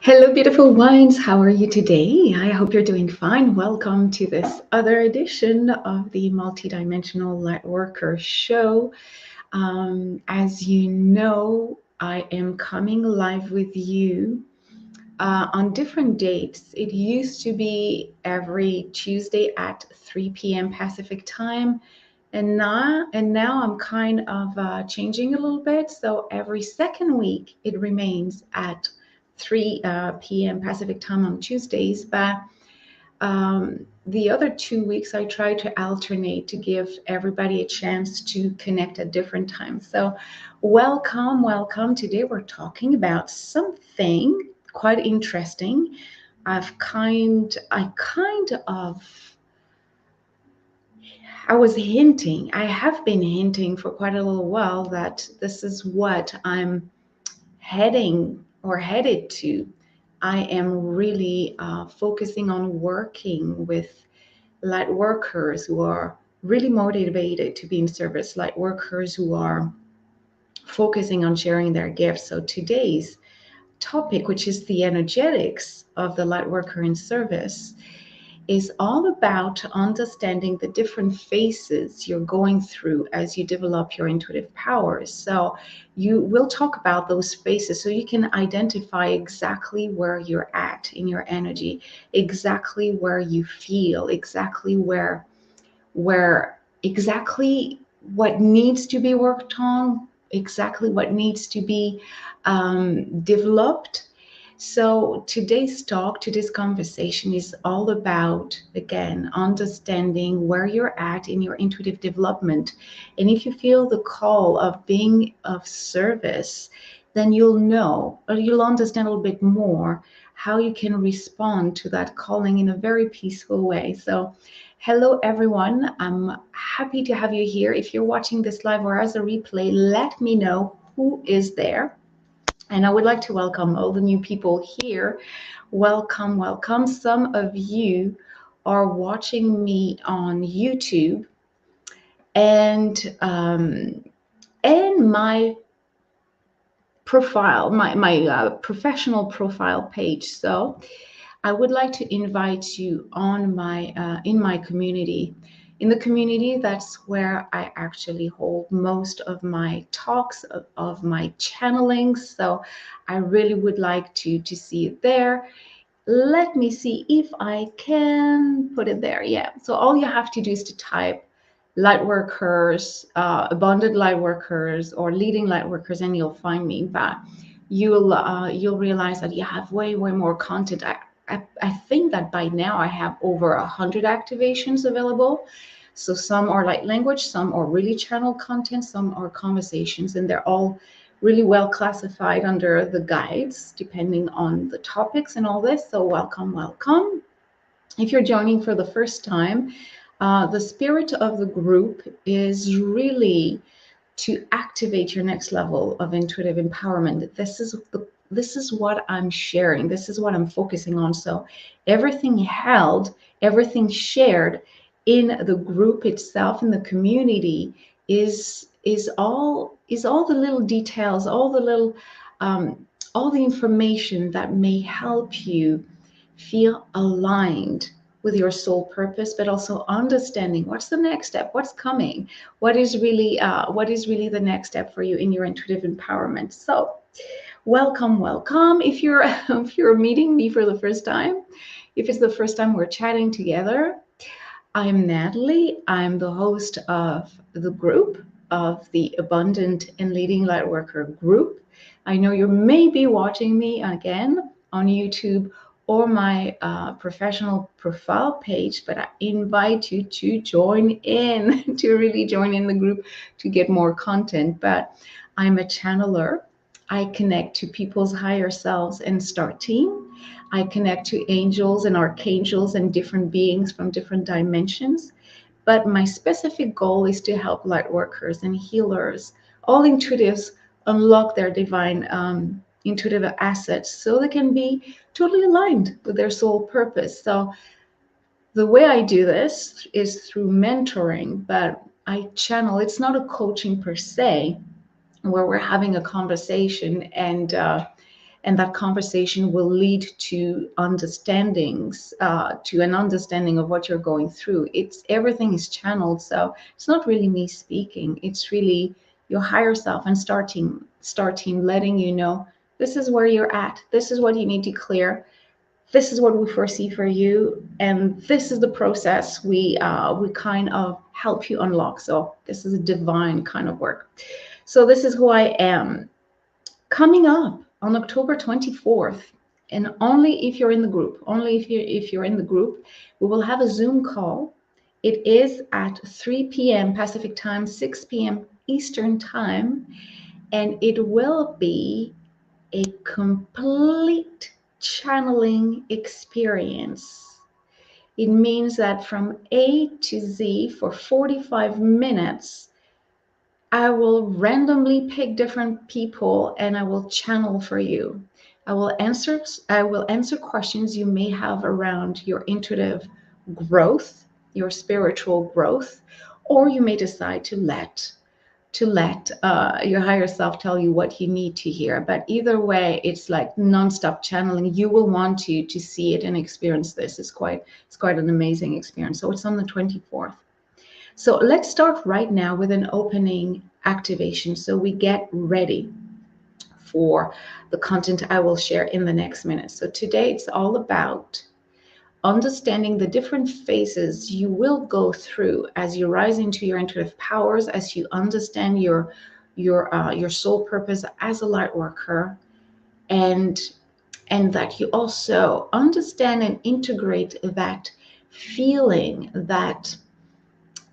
Hello, beautiful ones. How are you today? I hope you're doing fine. Welcome to this other edition of the Multidimensional Lightworker show. As you know, I am coming live with you on different dates. It used to be every Tuesday at 3 p.m. Pacific time. And now I'm kind of changing a little bit. So every second week it remains at 3 p.m. Pacific time on Tuesdays. But the other 2 weeks I try to alternate to give everybody a chance to connect at different times. So welcome, welcome. Today we're talking about something quite interesting. I have been hinting for quite a little while that this is what I'm headed to. I am really focusing on working with light workers who are really motivated to be in service, light workers who are focusing on sharing their gifts. So today's topic, which is the energetics of the light worker in service, is all about understanding the different phases you're going through as you develop your intuitive powers. So you will talk about those phases so you can identify exactly where you're at in your energy, exactly where you feel, exactly what needs to be worked on, exactly what needs to be developed. So today's conversation is all about, again, understanding where you're at in your intuitive development. And if you feel the call of being of service, then you'll know, or you'll understand a little bit more how you can respond to that calling in a very peaceful way. So hello, everyone. I'm happy to have you here. If you're watching this live or as a replay, let me know who is there. And I would like to welcome all the new people here. Welcome, welcome. Some of you are watching me on YouTube and my profile, my professional profile page. So I would like to invite you on my in my community. In the community, that's where I actually hold most of my talks of my channelings. So I really would like to see it there. Let me see if I can put it there. Yeah. So all you have to do is to type light workers, abundant light workers, or leading light workers, and you'll find me. But you'll realize that you have way more content. I think that by now I have over 100 activations available. So some are light language, some are really channel content, some are conversations, and they're all really well classified under the guides, depending on the topics and all this. So welcome, welcome. If you're joining for the first time, the spirit of the group is really to activate your next level of intuitive empowerment. This is what I'm sharing. This is what I'm focusing on. So everything held, everything shared in the group itself, in the community, is all the little details, all the information that may help you feel aligned with your soul purpose, but also understanding what's the next step, what's coming, what is really the next step for you in your intuitive empowerment. So welcome, welcome. If you're if you're meeting me for the first time, if it's the first time we're chatting together, I'm Natalie. I'm the host of the group, of the Abundant and Leading Lightworker group. I know you may be watching me again on YouTube or my professional profile page, but I invite you to join in, to really join in the group to get more content. But I'm a channeler. I connect to people's higher selves and star team. I connect to angels and archangels and different beings from different dimensions. But my specific goal is to help light workers and healers, all intuitives, unlock their divine intuitive assets so they can be totally aligned with their soul purpose. So the way I do this is through mentoring, but I channel. It's not a coaching per se, where we're having a conversation And that conversation will lead to understandings, to an understanding of what you're going through. It's everything is channeled, so it's not really me speaking. It's really your higher self and starting letting you know this is where you're at. This is what you need to clear. This is what we foresee for you, and this is the process we kind of help you unlock. So this is a divine kind of work. So this is who I am. Coming up on October 24th, and only if you're in the group, only if you're in the group, we will have a Zoom call. It is at 3 p.m. Pacific time, 6 p.m. Eastern time, and it will be a complete channeling experience. It means that from A to Z for 45 minutes, I will randomly pick different people and I will channel for you. I will answer questions you may have around your intuitive growth, your spiritual growth, or you may decide to let your higher self tell you what you need to hear. But either way, it's like nonstop channeling. You will want to see it and experience this. It's quite an amazing experience. So it's on the 24th. So let's start right now with an opening activation. So we get ready for the content I will share in the next minute. So today it's all about understanding the different phases you will go through as you rise into your intuitive powers, as you understand your soul purpose as a light worker, and that you also understand and integrate that feeling, that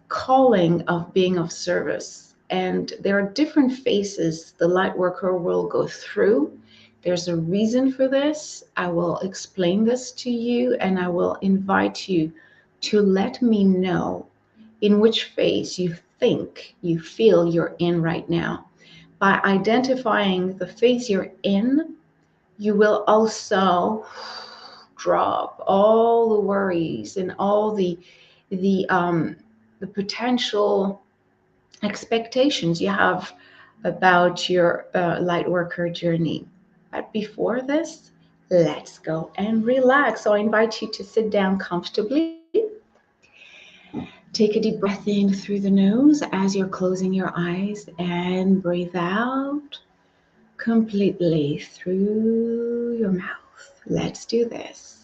calling of being of service. And there are different phases the light worker will go through. There's a reason for this. I will explain this to you, and I will invite you to let me know in which phase you think you feel you're in right now. By identifying the phase you're in, you will also drop all the worries and all the potential expectations you have about your light worker journey. But before this, let's go and relax. So I invite you to sit down comfortably. Take a deep breath in through the nose as you're closing your eyes, and breathe out completely through your mouth. Let's do this.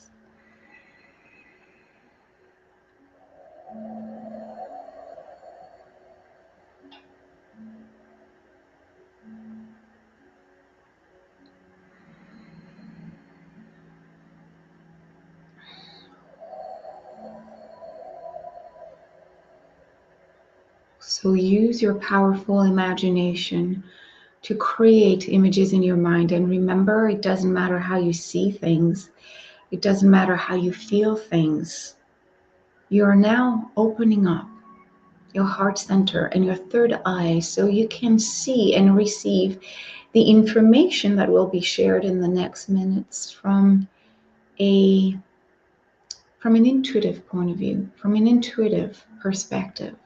So use your powerful imagination to create images in your mind. And remember, it doesn't matter how you see things. It doesn't matter how you feel things. You are now opening up your heart center and your third eye so you can see and receive the information that will be shared in the next minutes from an intuitive point of view, from an intuitive perspective.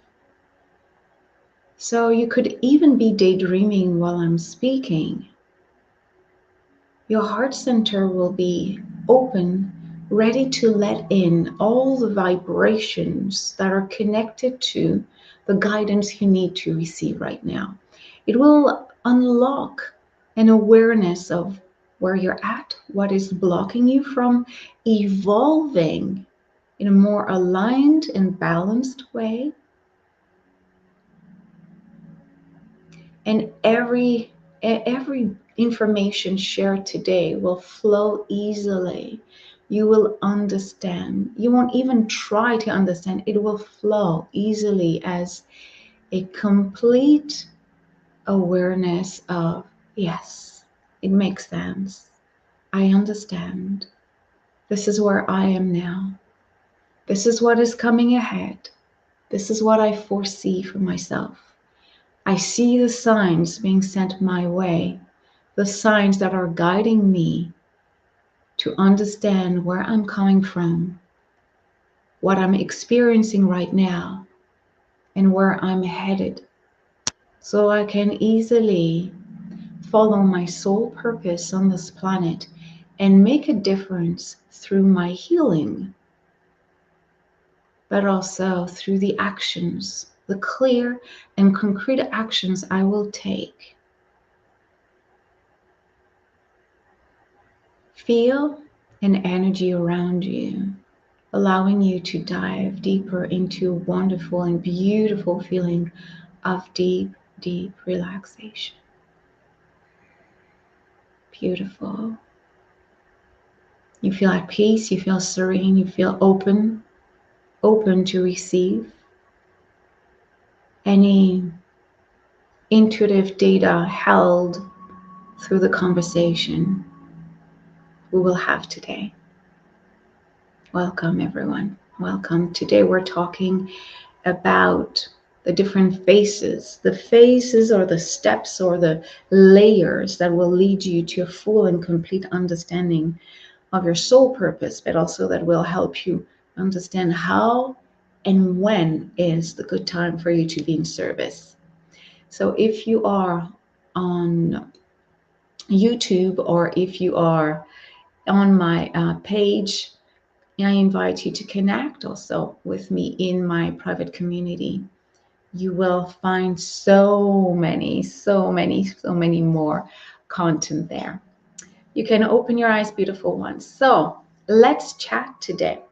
So you could even be daydreaming while I'm speaking. Your heart center will be open, ready to let in all the vibrations that are connected to the guidance you need to receive right now. It will unlock an awareness of where you're at, what is blocking you from evolving in a more aligned and balanced way. And every information shared today will flow easily. You will understand. You won't even try to understand. It will flow easily as a complete awareness of, yes, it makes sense. I understand. This is where I am now. This is what is coming ahead. This is what I foresee for myself. I see the signs being sent my way, the signs that are guiding me to understand where I'm coming from, what I'm experiencing right now, and where I'm headed. So I can easily follow my soul purpose on this planet and make a difference through my healing, but also through the actions, the clear and concrete actions I will take. Feel an energy around you, allowing you to dive deeper into a wonderful and beautiful feeling of deep, deep relaxation. Beautiful. You feel at peace, you feel serene, you feel open to receive any intuitive data held through the conversation we will have today. Welcome, everyone. Welcome. Today we're talking about the different phases. The phases or the steps or the layers that will lead you to a full and complete understanding of your soul purpose, but also that will help you understand how and when is the good time for you to be in service. So if you are on YouTube or if you are on my page, I invite you to connect also with me in my private community. You will find so many more content there. You can open your eyes, beautiful ones. So let's chat today.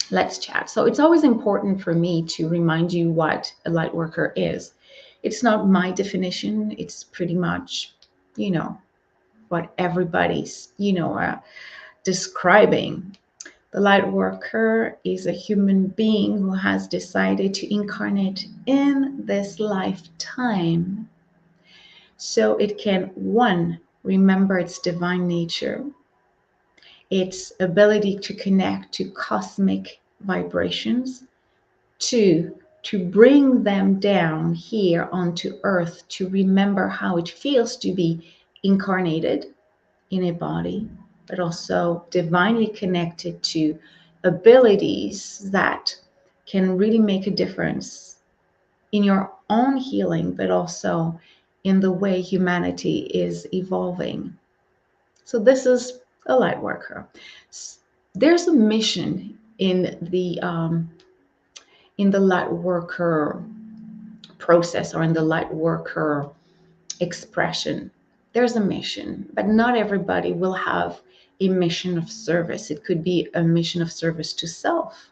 Let's chat. So it's always important for me to remind you what a light worker is. It's not my definition. It's pretty much, what everybody's, describing. The light worker is a human being who has decided to incarnate in this lifetime so it can, one, remember its divine nature, its ability to connect to cosmic vibrations, two, to bring them down here onto earth to remember how it feels to be incarnated in a body, but also divinely connected to abilities that can really make a difference in your own healing, but also in the way humanity is evolving. So this is a light worker. There's a mission in the light worker process or in the light worker expression. There's a mission, but not everybody will have a mission of service. It could be a mission of service to self.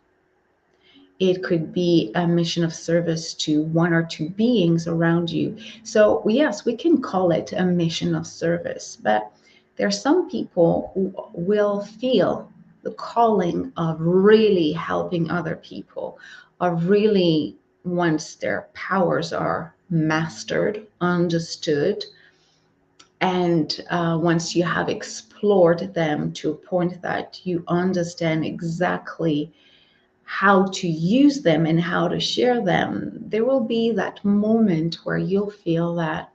It could be a mission of service to one or two beings around you. So yes, we can call it a mission of service, but there are some people who will feel the calling of really helping other people, of really, once their powers are mastered, understood, and once you have explored them to a point that you understand exactly how to use them and how to share them, there will be that moment where you'll feel that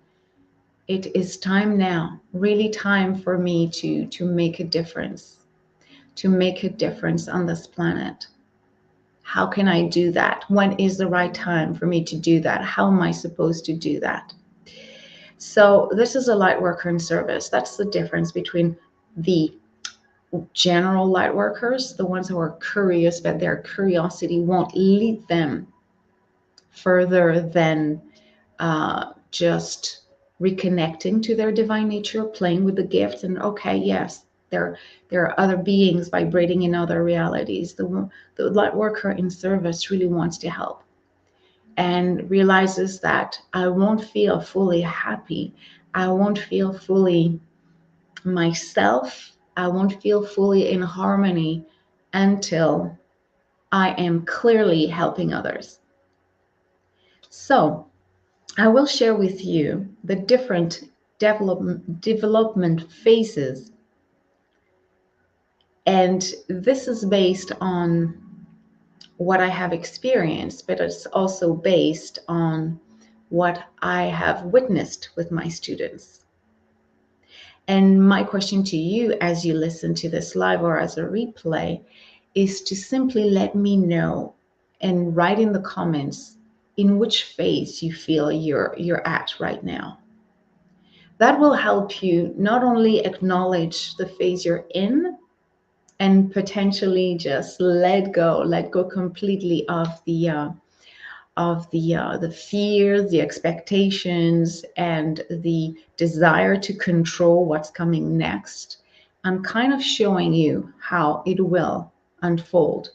it is time now, really time for me to make a difference, to make a difference on this planet. How can I do that? When is the right time for me to do that? How am I supposed to do that? So this is a light worker in service. That's the difference between the general light workers, the ones who are curious, but their curiosity won't lead them further than just reconnecting to their divine nature, playing with the gifts, and okay, yes, there are other beings vibrating in other realities. The light worker in service really wants to help and realizes that I won't feel fully happy. I won't feel fully myself. I won't feel fully in harmony until I am clearly helping others. So I will share with you the different development phases. And this is based on what I have experienced, but it's also based on what I have witnessed with my students. And my question to you as you listen to this live or as a replay is to simply let me know and write in the comments in which phase you feel you're at right now. That will help you not only acknowledge the phase you're in and potentially just let go completely of the fears, the expectations, and the desire to control what's coming next. I'm kind of showing you how it will unfold.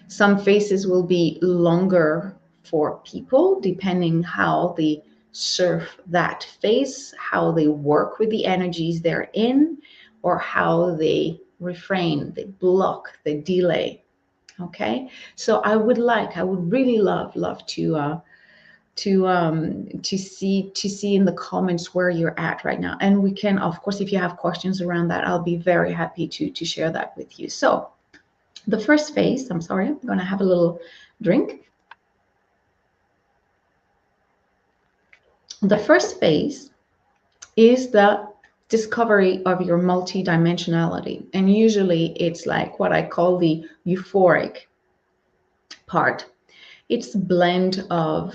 Some phases will be longer for people, depending how they surf that phase, how they work with the energies they're in, or how they refrain, they block, they delay. Okay, so I would really love to see in the comments where you're at right now, and we can, of course, if you have questions around that, I'll be very happy to share that with you. So the first phase, I'm sorry, I'm going to have a little drink. The first phase is the discovery of your multidimensionality, and usually it's like what I call the euphoric part. It's a blend of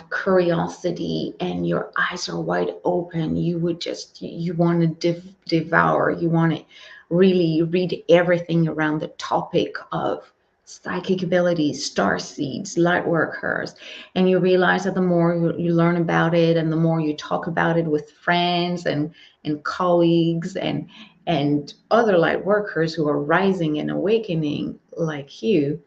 curiosity, and your eyes are wide open. You would just, you want to devour, you want to really read everything around the topic of psychic abilities, star seeds, light workers. And you realize that the more you learn about it, and the more you talk about it with friends and colleagues and other light workers who are rising and awakening like you,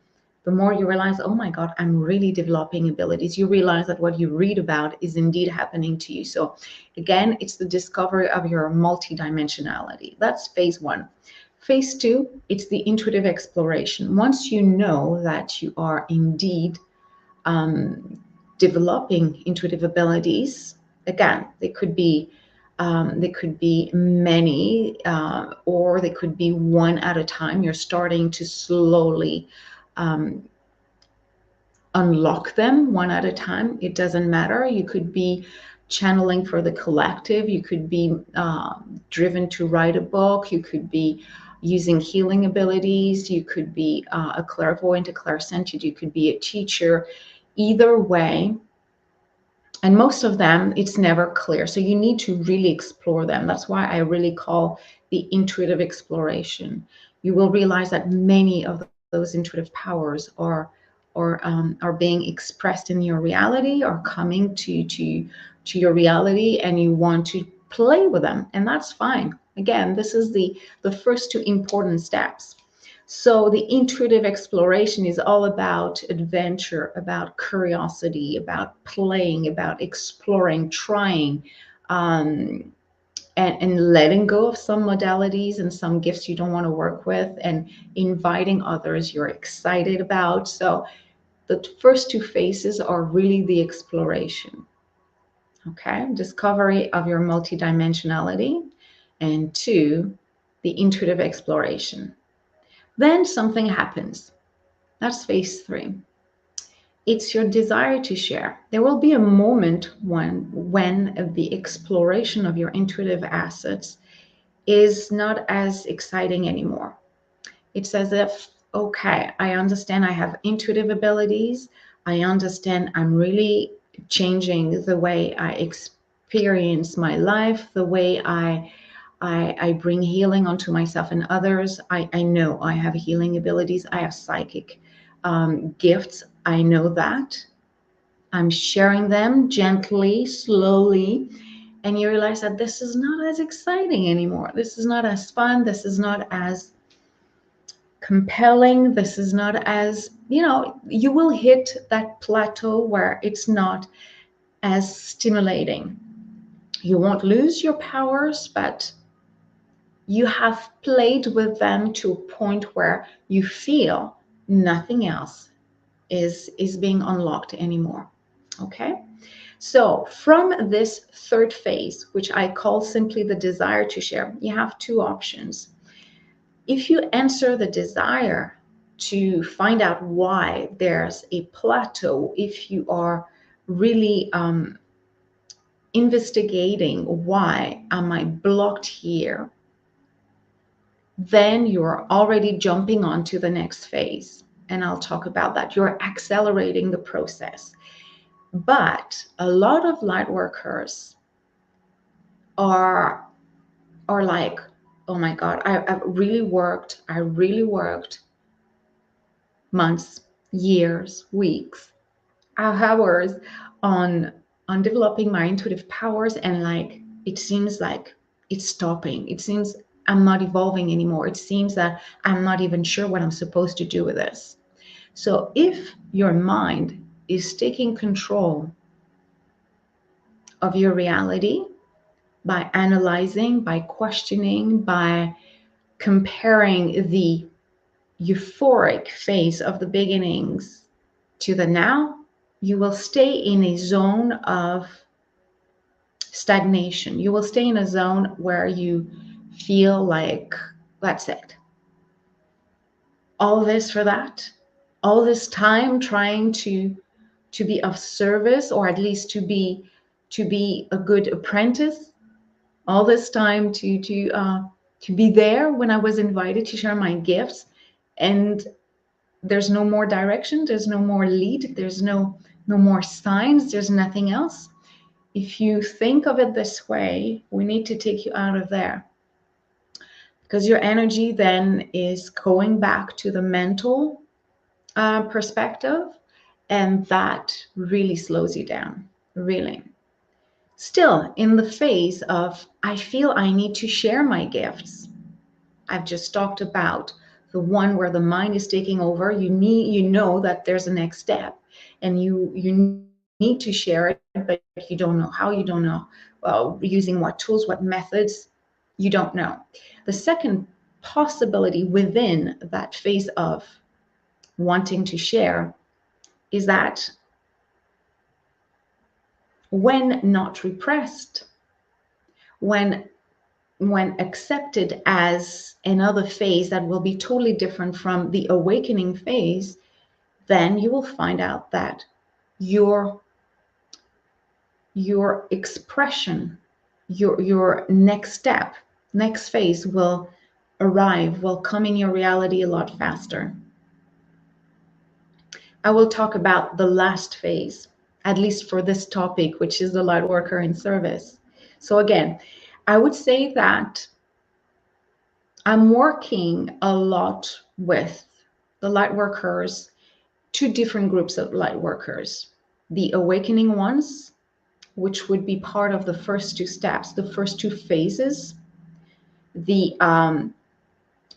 the more you realize, oh my God, I'm really developing abilities. You realize that what you read about is indeed happening to you. So again, it's the discovery of your multidimensionality. That's phase one. Phase two, it's the intuitive exploration. Once you know that you are indeed developing intuitive abilities, again, they could be many, or they could be one at a time. You're starting to slowly unlock them one at a time. It doesn't matter. You could be channeling for the collective. You could be driven to write a book. You could be using healing abilities. You could be a clairvoyant, a clairsentient. You could be a teacher. Either way, and most of them, it's never clear. So you need to really explore them. That's why I really call the intuitive exploration. You will realize that many of those intuitive powers are being expressed in your reality, are coming to your reality, and you want to play with them, and that's fine. Again, this is the first two important steps. So the intuitive exploration is all about adventure, about curiosity, about playing, about exploring, trying, and letting go of some modalities and some gifts you don't want to work with, and inviting others you're excited about. So the first two phases are really the exploration. Okay, discovery of your multidimensionality, and two, the intuitive exploration. Then something happens. That's phase three. It's your desire to share. There will be a moment when the exploration of your intuitive assets is not as exciting anymore. It's as if, okay, I understand I have intuitive abilities. I understand I'm really changing the way I experience my life, the way I bring healing onto myself and others. I know I have healing abilities. I have psychic gifts. I know that. I'm sharing them gently, slowly, and you realize that this is not as exciting anymore. This is not as fun. This is not as compelling. This is not as, you will hit that plateau where it's not as stimulating. You won't lose your powers, but you have played with them to a point where you feel nothing else is being unlocked anymore. Okay, so from this third phase, which I call simply the desire to share, you have two options. If you answer the desire to find out why there's a plateau, if you are really investigating why am I blocked here, then you're already jumping on to the next phase. And I'll talk about that. You're accelerating the process. But a lot of light workers are like, oh my God, I really worked months, years, weeks, hours on developing my intuitive powers, and like it seems like it's stopping. It seems I'm not evolving anymore. It seems that I'm not even sure what I'm supposed to do with this. So if your mind is taking control of your reality by analyzing, by questioning, by comparing the euphoric phase of the beginnings to the now, you will stay in a zone of stagnation. You will stay in a zone where you feel like, that's it. All this for that, all this time trying to be of service, or at least to be a good apprentice, all this time to be there when I was invited to share my gifts, and there's no more direction, there's no more lead, there's no more signs, there's nothing else. If you think of it this way, we need to take you out of there, because your energy then is going back to the mental perspective, and that really slows you down, really. Still in the phase of, I feel I need to share my gifts. I've just talked about the one where the mind is taking over. You know that there's a next step, and you need to share it, but you don't know how, you don't know using what tools, what methods, you don't know. The second possibility within that phase of wanting to share is that when not repressed, when accepted as another phase that will be totally different from the awakening phase, then you will find out that your expression, your next step, next phase will arrive, will come in your reality a lot faster. I will talk about the last phase, at least for this topic, which is the light worker in service. So again, I would say that I'm working a lot with the light workers, two different groups of light workers. The awakening ones, which would be part of the first two steps, the first two phases, the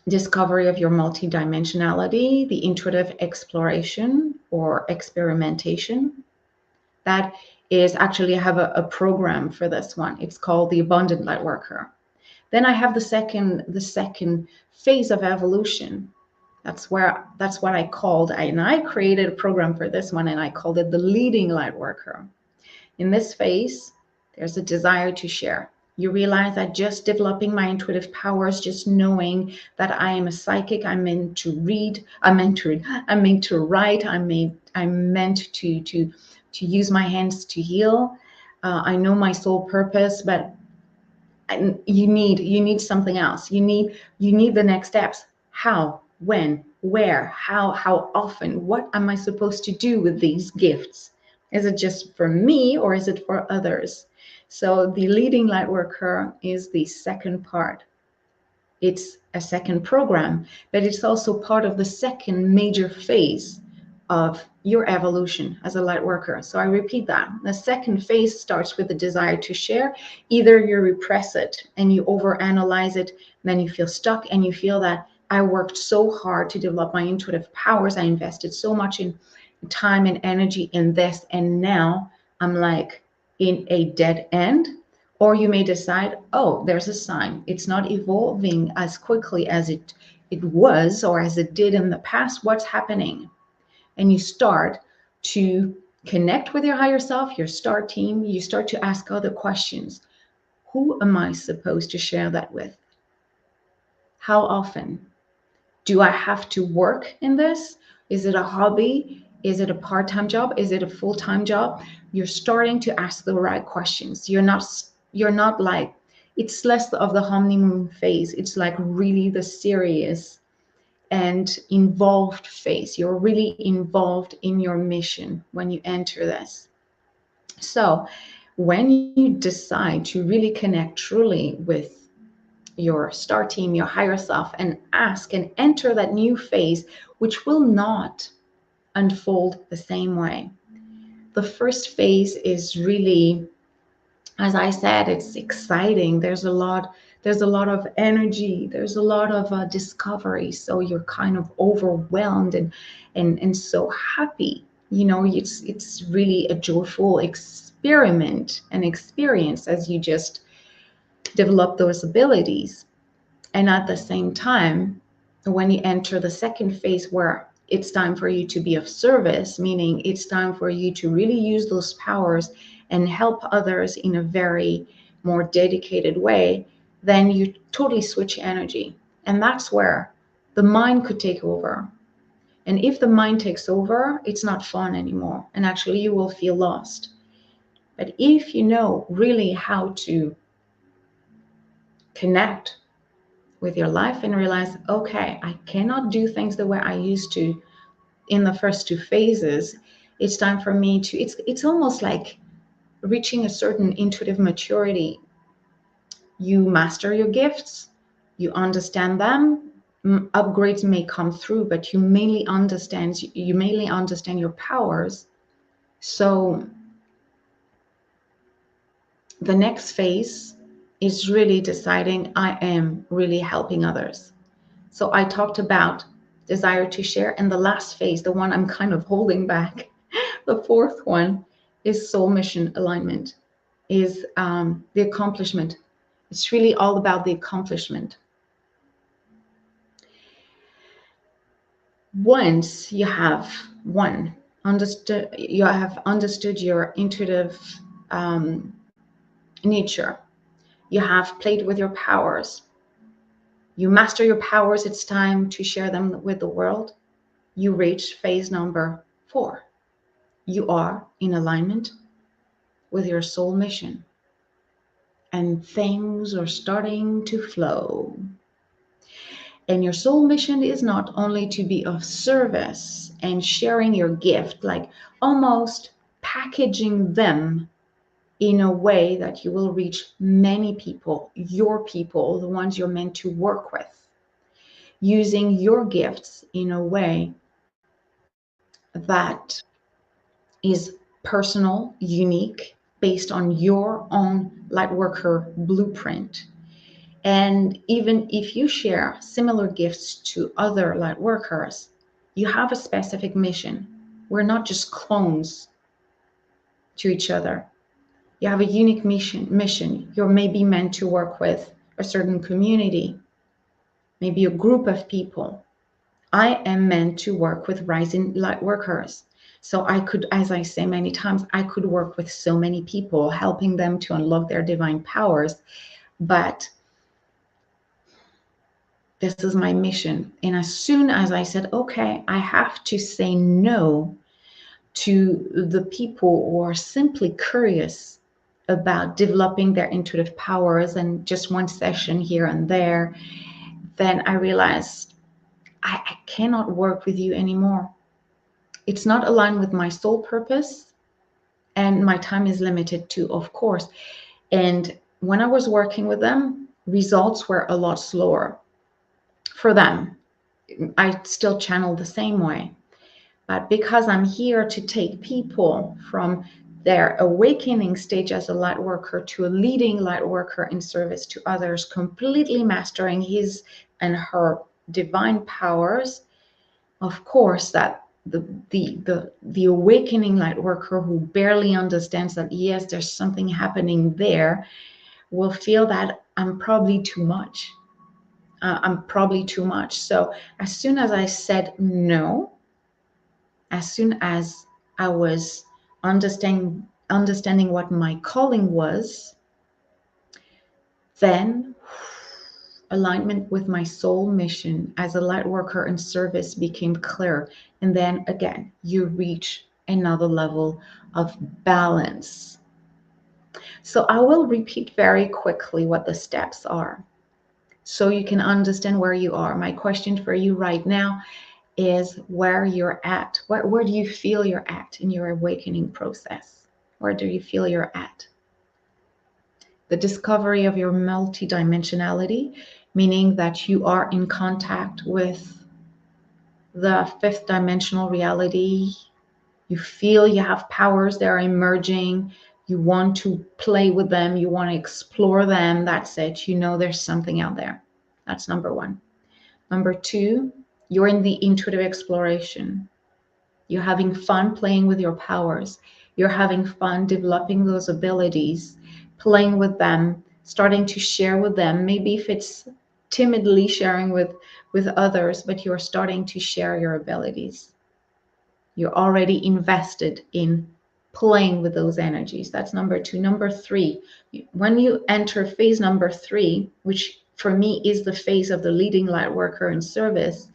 discovery of your multidimensionality, the intuitive exploration or experimentation. That is actually, I have a program for this one. It's called the Abundant Light Worker. Then I have the second phase of evolution. That's what I called, and I created a program for this one, and I called it the Leading Light Worker. In this phase, there's a desire to share. You realize that just developing my intuitive powers, just knowing that I am a psychic, I'm meant to read, I'm meant to write, I'm meant to use my hands to heal. I know my soul purpose, but you need something else. You need the next steps. How, when, where, how often? What am I supposed to do with these gifts? Is it just for me, or is it for others? So the Leading Light Worker is the second part. It's a second program, but it's also part of the second major phase of your evolution as a light worker. So I repeat that. The second phase starts with the desire to share. Either you repress it and you overanalyze it, then you feel stuck and you feel that I worked so hard to develop my intuitive powers. I invested so much in time and energy in this, and now I'm like in a dead end. Or you may decide, oh, there's a sign. It's not evolving as quickly as it was or as it did in the past. What's happening? And you start to connect with your higher self, your star team. You start to ask other questions. Who am I supposed to share that with? How often? Do I have to work in this? Is it a hobby? Is it a part-time job? Is it a full-time job? You're starting to ask the right questions. You're not like, it's less of the honeymoon phase. It's like really the serious and involved phase. You're really involved in your mission when you enter this. So when you decide to really connect truly with your star team, your higher self, and ask and enter that new phase, which will not unfold the same way. The first phase is really, as I said, it's exciting. There's a lot of energy. There's a lot of discovery. So you're kind of overwhelmed and so happy. It's really a joyful experiment and experience as you just develop those abilities. And at the same time, when you enter the second phase where it's time for you to be of service, meaning it's time for you to really use those powers and help others in a very more dedicated way, then you totally switch energy. And that's where the mind could take over. And if the mind takes over, it's not fun anymore. And actually, you will feel lost. But if you know really how to connect with your life and realize, okay, I cannot do things the way I used to in the first two phases. It's time for me to, it's almost like reaching a certain intuitive maturity. You master your gifts, you understand them. Upgrades may come through, but you mainly understand your powers. So the next phase is really deciding I am really helping others. So I talked about desire to share. And the last phase, the one I'm kind of holding back, the fourth one is soul mission alignment, is the accomplishment. It's really all about the accomplishment. Once you have understood your intuitive um, nature, you have played with your powers, you master your powers, it's time to share them with the world. You reach phase number 4. You are in alignment with your soul mission, and things are starting to flow. And your soul mission is not only to be of service and sharing your gift, like almost packaging them in a way that you will reach many people, your people, the ones you're meant to work with, using your gifts in a way that is personal, unique, based on your own Lightworker blueprint. And even if you share similar gifts to other Lightworkers, you have a specific mission. We're not just clones to each other. You have a unique mission. You're maybe meant to work with a certain community, maybe a group of people. I am meant to work with rising light workers. So I could, as I say many times, I could work with so many people, helping them to unlock their divine powers. But this is my mission. And as soon as I said, okay, I have to say no to the people who are simply curious about developing their intuitive powers and just one session here and there, then I realized I cannot work with you anymore. It's not aligned with my soul purpose, and my time is limited too, of course. And when I was working with them, results were a lot slower for them. I still channel the same way. But because I'm here to take people from their awakening stage as a light worker to a leading light worker in service to others, completely mastering his and her divine powers, of course, that the awakening light worker who barely understands that, yes, there's something happening there, will feel that I'm probably too much. I'm probably too much. So as soon as I said no, as soon as I was understanding what my calling was, then alignment with my soul mission as a light worker in service became clear. And then again, you reach another level of balance. So I will repeat very quickly what the steps are so you can understand where you are. My question for you right now is where you're at. Where do you feel you're at in your awakening process? Where do you feel you're at? The discovery of your multidimensionality, meaning that you are in contact with the fifth dimensional reality. You feel you have powers that are emerging. You want to play with them. You want to explore them. That's it. You know there's something out there. That's number one. Number two, you're in the intuitive exploration. You're having fun playing with your powers. You're having fun developing those abilities, playing with them, starting to share with them. Maybe if it's timidly sharing with others, but you're starting to share your abilities. You're already invested in playing with those energies. That's number two. Number three, when you enter phase number three, which for me is the phase of the leading light worker in service,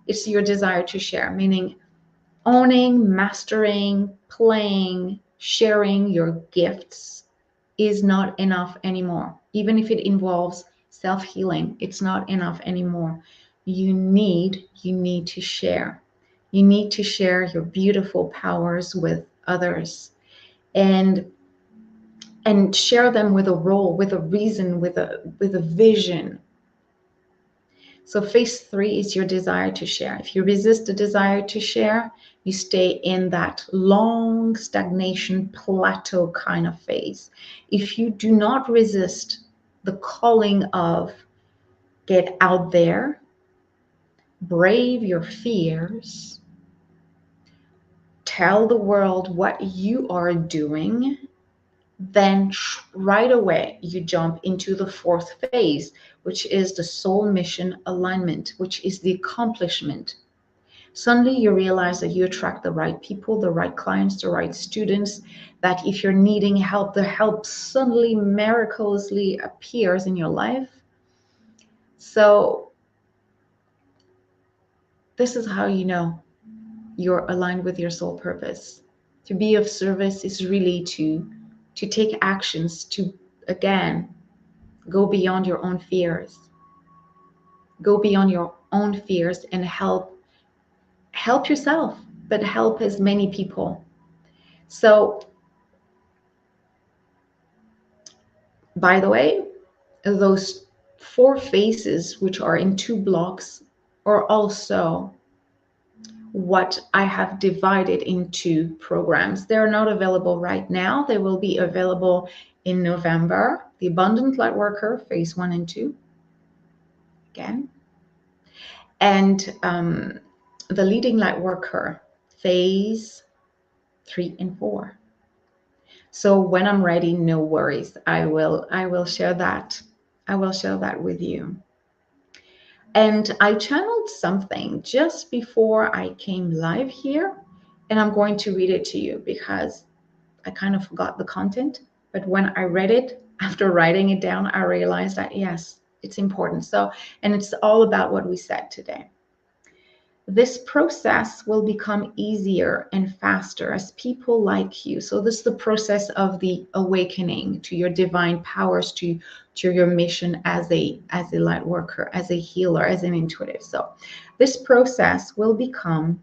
it's your desire to share, meaning owning, mastering, playing, sharing your gifts is not enough anymore. Even if it involves self-healing, it's not enough anymore. You need to share. You need to share your beautiful powers with others and share them with a role, with a reason, with a vision. So phase three is your desire to share. If you resist the desire to share, you stay in that long stagnation plateau kind of phase. If you do not resist the calling of get out there, brave your fears, tell the world what you are doing, then right away you jump into the fourth phase, which is the soul mission alignment, which is the accomplishment. Suddenly you realize that you attract the right people, the right clients, the right students, that if you're needing help, the help suddenly miraculously appears in your life. So this is how you know you're aligned with your soul purpose. To be of service is really to take actions to, again, go beyond your own fears. Go beyond your own fears and help yourself, but help as many people. So, by the way, those four phases, which are in two blocks, are also what I have divided into programs. They're not available right now. They will be available in November. The Abundant Lightworker, phase 1 and 2, again. And the Leading Lightworker, phase 3 and 4. So when I'm ready, no worries. I will share that. I will share that with you. And I channeled something just before I came live here, and I'm going to read it to you because I kind of forgot the content. But when I read it, after writing it down, I realized that, yes, it's important. So, and it's all about what we said today. This process will become easier and faster as people like you. So this is the process of the awakening to your divine powers, to your mission as a light worker, as a healer, as an intuitive. So this process will become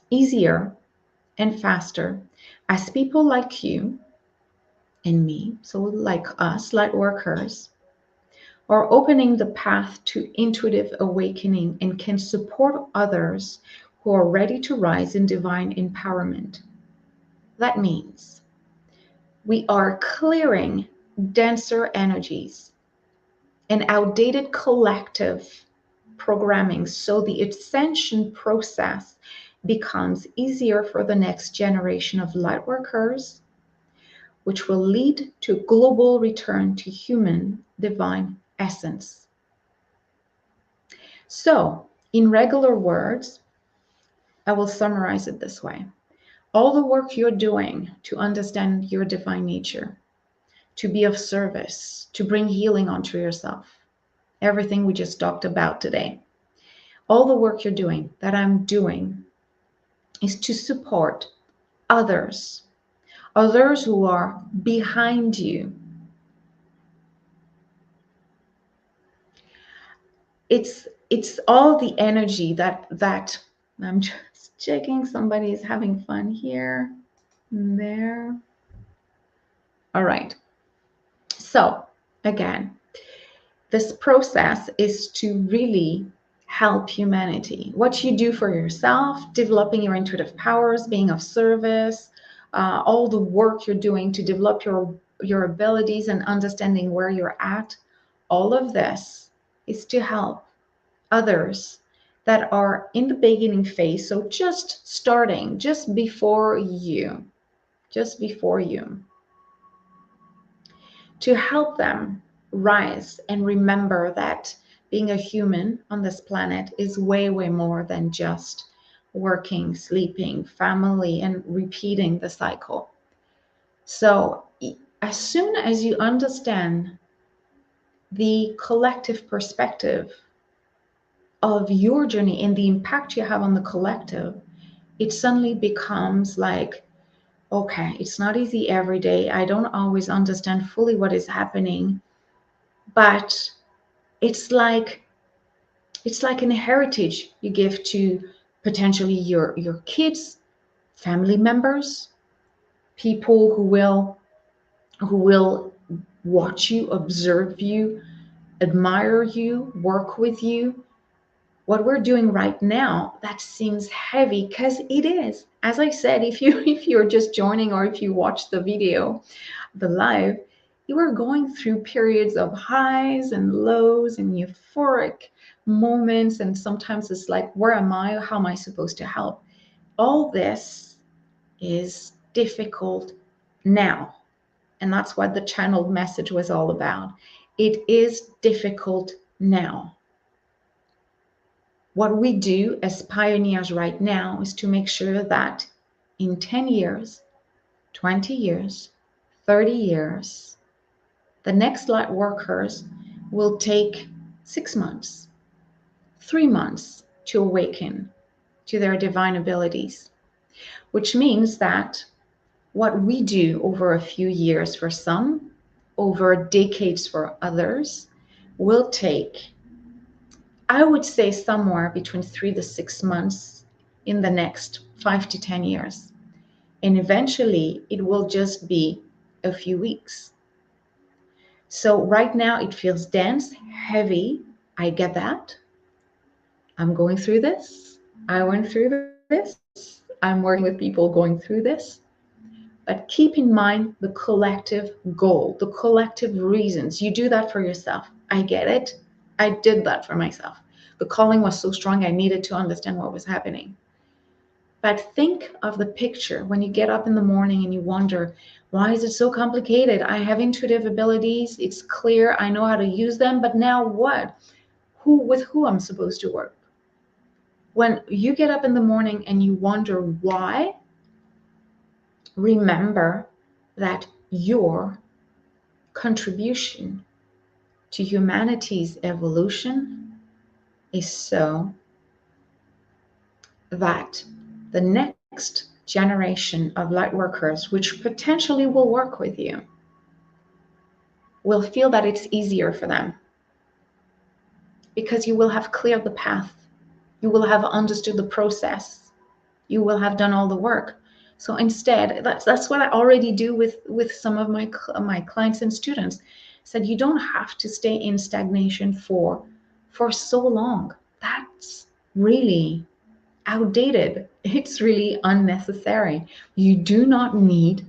easier and faster as people like you and me, so like us, light workers, are opening the path to intuitive awakening and can support others who are ready to rise in divine empowerment. That means we are clearing denser energies and outdated collective programming so the ascension process becomes easier for the next generation of light workers, which will lead to global return to human divine essence. So, in regular words, I will summarize it this way. All the work you're doing to understand your divine nature, to be of service, to bring healing onto yourself, everything we just talked about today, all the work you're doing, that I'm doing, is to support others who are behind you. It's all the energy that I'm just checking somebody is having fun here. There. All right. So again, this process is to really help humanity. What you do for yourself, developing your intuitive powers, being of service, all the work you're doing to develop your abilities and understanding where you're at, all of this is to help others that are in the beginning phase. So just starting, just before you, to help them rise and remember that being a human on this planet is way, way more than just working, sleeping, family, and repeating the cycle. So, as soon as you understand the collective perspective of your journey and the impact you have on the collective, it suddenly becomes like, okay, it's not easy every day. I don't always understand fully what is happening, but it's like an heritage you give to potentially your kids, family members, people who will watch you, observe you, admire you, work with you. What we're doing right now, that seems heavy because it is. As I said, if you're just joining or if you watch the video, the live, you are going through periods of highs and lows and euphoric moments. And sometimes it's like, where am I? How am I supposed to help? All this is difficult now. And that's what the channeled message was all about. It is difficult now. What we do as pioneers right now is to make sure that in 10 years, 20 years, 30 years, the next light workers will take 6 months, 3 months to awaken to their divine abilities, which means that what we do over a few years for some, over decades for others, will take, I would say, somewhere between 3 to 6 months in the next 5 to 10 years. And eventually, it will just be a few weeks. So right now it feels dense, heavy. I get that. I'm going through this. I went through this. I'm working with people going through this. But keep in mind the collective goal, the collective reasons. You do that for yourself. I get it. I did that for myself. The calling was so strong, I needed to understand what was happening. But think of the picture when you get up in the morning and you wonder, why is it so complicated? I have intuitive abilities. It's clear. I know how to use them. But now what? With who I'm supposed to work? When you get up in the morning and you wonder why, remember that your contribution to humanity's evolution is so that the next generation of light workers, which potentially will work with you, will feel that it's easier for them because you will have cleared the path. You will have understood the process. You will have done all the work. So instead, that's what I already do with some of my clients and students. Said you don't have to stay in stagnation for so long. That's really outdated. It's really unnecessary. You do not need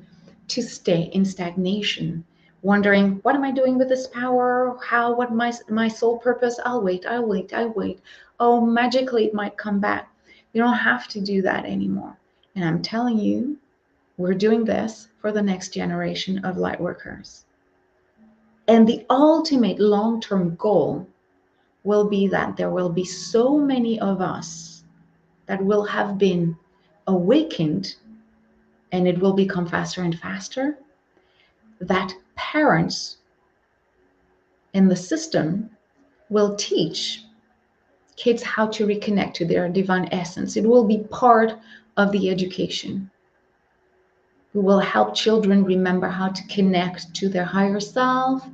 to stay in stagnation, wondering, what am I doing with this power? How, what my soul purpose? I'll wait. Oh, magically it might come back. You don't have to do that anymore. And I'm telling you, we're doing this for the next generation of light workers. And the ultimate long-term goal will be that there will be so many of us that will have been awakened, and it will become faster and faster, that parents in the system will teach kids how to reconnect to their divine essence. It will be part of the education. We will help children remember how to connect to their higher self,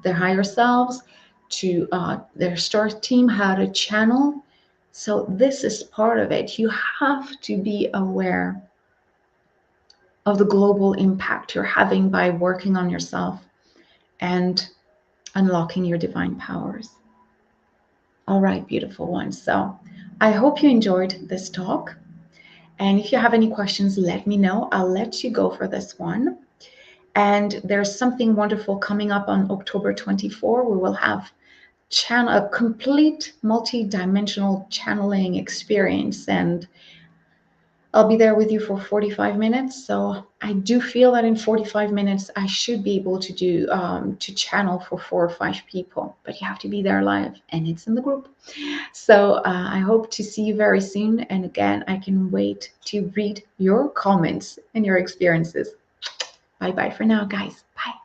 their higher selves, to their star team, how to channel. So this is part of it. You have to be aware of the global impact you're having by working on yourself and unlocking your divine powers. All right, beautiful ones. So I hope you enjoyed this talk. And if you have any questions, let me know. I'll let you go for this one. And there's something wonderful coming up on October 24. We will have a complete multi-dimensional channeling experience, and I'll be there with you for 45 minutes. So I do feel that in 45 minutes I should be able to do to channel for 4 or 5 people, but you have to be there live, and it's in the group. So I hope to see you very soon. And again, I can wait to read your comments and your experiences. Bye bye for now, guys. Bye.